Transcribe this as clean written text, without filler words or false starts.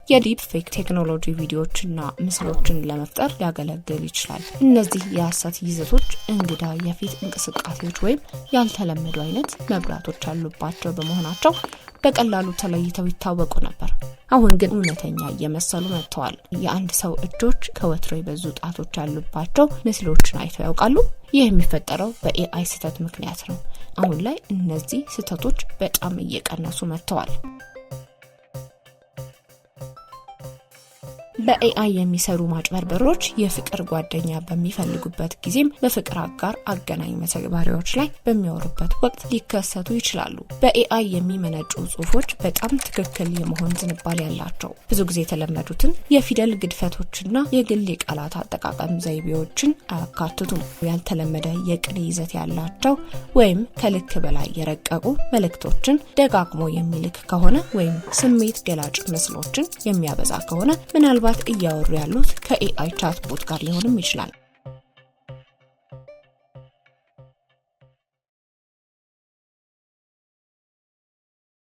የዲፕ ፌክ ቴክኖሎጂ ቪዲዮዎችና ምስሎችን ለመፍጠር ሊያገለግል ይችላል። እነዚህ የሐሰት ይዘቶች እንግዳ የፊት እንቅስቃሴዎች ወይም ያልተለመዱ አይነት መብራቶች ያሉባቸው በመሆናቸው በቀላሉ ተለይተው ይታወቁ ነበር። አሁን ግን እውነተኛ እየመሰሉ መጥተዋል። የአንድ ሰው እጆች ከወትሮ የበዙ ጣቶች ያሉባቸው ምስሎችን አይተው ያውቃሉ? ይህ የሚፈጠረው በኤአይ ስህተት ምክንያት ነው። አሁን ላይ እነዚህ ስህተቶች በጣም እየቀነሱ መጥተዋል። በኤአይ የሚሰሩ ማጭበርበሮች የፍቅር ጓደኛ በሚፈልጉበት ጊዜም በፍቅር አጋር አገናኝ መተግበሪያዎች ላይ በሚያወሩበት ወቅት ሊከሰቱ ይችላሉ። በኤአይ የሚመነጩ ጽሁፎች በጣም ትክክል የመሆን ዝንባሌ ያላቸው፣ ብዙ ጊዜ የተለመዱትን የፊደል ግድፈቶችና የግል የቃላት አጠቃቀም ዘይቤዎችን አያካትቱም። ያልተለመደ የቅኔ ይዘት ያላቸው ወይም ከልክ በላይ የረቀቁ መልእክቶችን ደጋግሞ የሚልክ ከሆነ ወይም ስሜት ገላጭ ምስሎችን የሚያበዛ ከሆነ ምናልባት እያወሩ ያሉት ከኤአይ ቻትቦት ጋር ሊሆንም ይችላል።